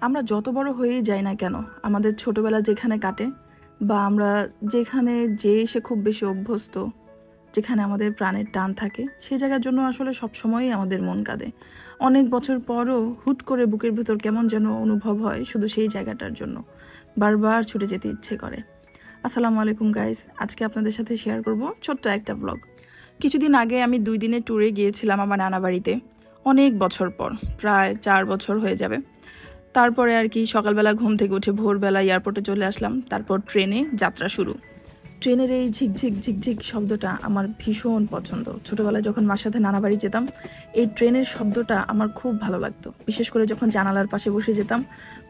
আমরা যত বড় হয়েই যাই না কেন, আমাদের ছোটবেলা যেখানে কাটে বা আমরা যেখানে যে এসে খুব বেশি অভ্যস্ত, যেখানে আমাদের প্রাণের টান থাকে, সেই জায়গার জন্য আসলে সবসময়ই আমাদের মন কাঁদে। অনেক বছর পরও হুট করে বুকের ভেতর কেমন যেন অনুভব হয় শুধু সেই জায়গাটার জন্য, বারবার ছুটে যেতে ইচ্ছে করে। আসসালামু আলাইকুম গাইস, আজকে আপনাদের সাথে শেয়ার করব ছোট্ট একটা ব্লগ। কিছুদিন আগে আমি 2 দিনের ট্যুরে গিয়েছিলাম আমার নানা বাড়িতে, অনেক বছর পর, প্রায় 4 বছর হয়ে যাবে। তারপরে আর কি সকালবেলা ঘুম থেকে উঠে ভোরবেলা এয়ারপোর্টে চলে আসলাম, তারপর ট্রেনে যাত্রা শুরু। ট্রেনের এই ঝিকঝিক ঝিকঝিক শব্দটা আমার ভীষণ পছন্দ। ছোটোবেলায় যখন মার সাথে নানা বাড়ি যেতাম, এই ট্রেনের শব্দটা আমার খুব ভালো লাগতো। বিশেষ করে যখন জানালার পাশে বসে যেতাম,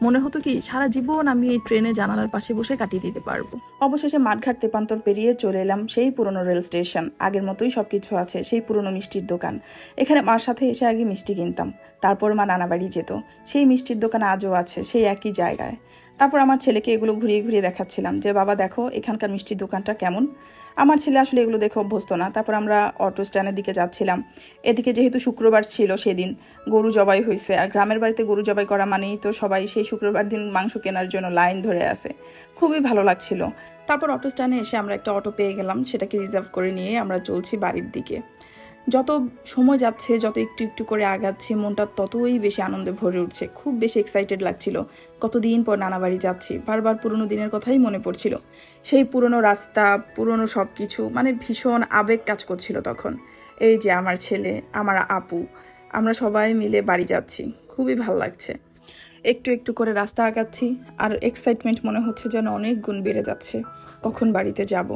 মনে হতো কি সারা জীবন আমি এই ট্রেনে জানালার পাশে বসে কাটিয়ে দিতে পারবো। অবশেষে মাঠঘাট তেপান্তর পেরিয়ে চলে এলাম সেই পুরনো রেল স্টেশন। আগের মতোই সব কিছু আছে, সেই পুরনো মিষ্টির দোকান। এখানে মার সাথে এসে আগে মিষ্টি কিনতাম, তারপর মা নানা বাড়ি যেত। সেই মিষ্টির দোকান আজও আছে সেই একই জায়গায়। তারপর আমার ছেলেকে এগুলো ঘুরিয়ে ঘুরিয়ে দেখাচ্ছিলাম যে বাবা দেখো এখানকার মিষ্টির দোকানটা কেমন। আমার ছেলে আসলে এগুলো দেখে অভ্যস্ত না। তারপর আমরা অটো স্ট্যান্ডের দিকে যাচ্ছিলাম। এদিকে যেহেতু শুক্রবার ছিল, সেদিন গরু জবাই হয়েছে, আর গ্রামের বাড়িতে গরু জবাই করা মানেই তো সবাই সেই শুক্রবার দিন মাংস কেনার জন্য লাইন ধরে আছে। খুবই ভালো লাগছিল। তারপর অটো স্ট্যান্ডে এসে আমরা একটা অটো পেয়ে গেলাম, সেটাকে রিজার্ভ করে নিয়ে আমরা চলছি বাড়ির দিকে। যত সময় যাচ্ছে, যত একটু একটু করে আগাচ্ছি, মনটা ততই বেশি আনন্দে ভরে উঠছে। খুব বেশি এক্সাইটেড লাগছিল। কতদিন পর নানা বাড়ি যাচ্ছি, বারবার পুরনো দিনের কথাই মনে পড়ছিল। সেই পুরনো রাস্তা, পুরনো সব কিছু, মানে ভীষণ আবেগ কাজ করছিল তখন। এই যে আমার ছেলে, আমার আপু, আমরা সবাই মিলে বাড়ি যাচ্ছি, খুবই ভালো লাগছে। একটু একটু করে রাস্তা আগাচ্ছি, আর এক্সাইটমেন্ট মনে হচ্ছে যেন অনেক গুণ বেড়ে যাচ্ছে। কখন বাড়িতে যাব,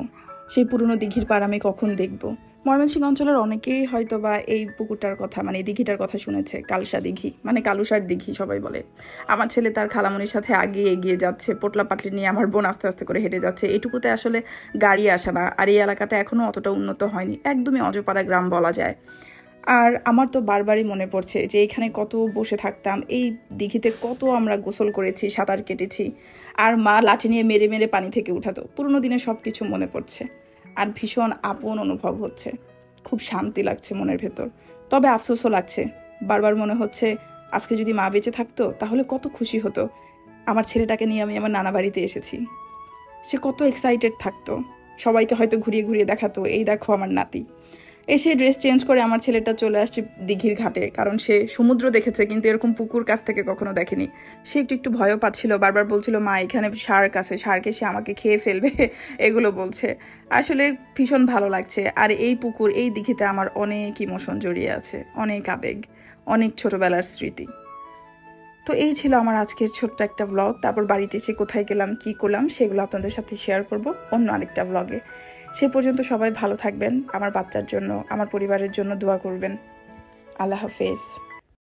সেই পুরনো দিঘির পাড় আমি কখন দেখব। ময়মনসিংহ অঞ্চলের অনেকেই হয়তো বা এই পুকুরটার কথা, মানে এই দিঘিটার কথা শুনেছে। কালসা দিঘি, মানে কালুসার দিঘি সবাই বলে। আমার ছেলে তার খালামনির সাথে এগিয়ে যাচ্ছে, পোটলা পাটলি নিয়ে। আমার বোন আস্তে আস্তে করে হেঁটে যাচ্ছে। এটুকুতে আসলে গাড়ি আসে না, আর এই এলাকাটা এখনও অতটা উন্নত হয়নি, একদমই অজপাড়া গ্রাম বলা যায়। আর আমার তো বারবারই মনে পড়ছে যে এখানে কত বসে থাকতাম, এই দিঘিতে কত আমরা গোসল করেছি, সাঁতার কেটেছি, আর মা লাঠি নিয়ে মেরে মেরে পানি থেকে উঠাতো। পুরোনো দিনে সব কিছু মনে পড়ছে, আর ভীষণ আপন অনুভব হচ্ছে। খুব শান্তি লাগছে মনের ভেতর, তবে আফসোসও লাগছে। বারবার মনে হচ্ছে আজকে যদি মা বেঁচে থাকতো তাহলে কত খুশি হতো। আমার ছেলেটাকে নিয়ে আমি আমার নানা বাড়িতে এসেছি, সে কত এক্সাইটেড থাকতো, সবাইকে হয়তো ঘুরিয়ে ঘুরিয়ে দেখাতো এই দেখো আমার নাতি। এসে ড্রেস চেঞ্জ করে আমার ছেলেটা চলে আসছে দিঘির ঘাটে, কারণ সে সমুদ্র দেখেছে কিন্তু এরকম পুকুর কাছ থেকে কখনো দেখেনি। সে একটু একটু ভয়ও পাচ্ছিল, বারবার বলছিল মা এখানে শার্ক আছে, শার্কে সে আমাকে খেয়ে ফেলবে, এগুলো বলছে। আসলে ভীষণ ভালো লাগছে। আর এই পুকুর, এই দিঘিতে আমার অনেক ইমোশন জড়িয়ে আছে, অনেক আবেগ, অনেক ছোটবেলার স্মৃতি। তো এই ছিল আমার আজকের ছোট্ট একটা ব্লগ। তারপর বাড়িতে এসে কোথায় গেলাম, কি করলাম, সেগুলো আপনাদের সাথে শেয়ার করব অন্য আরেকটা ব্লগে। সে পর্যন্ত সবাই ভালো থাকবেন, আমার বাচ্চার জন্য, আমার পরিবারের জন্য দোয়া করবেন। আল্লাহ হাফেজ।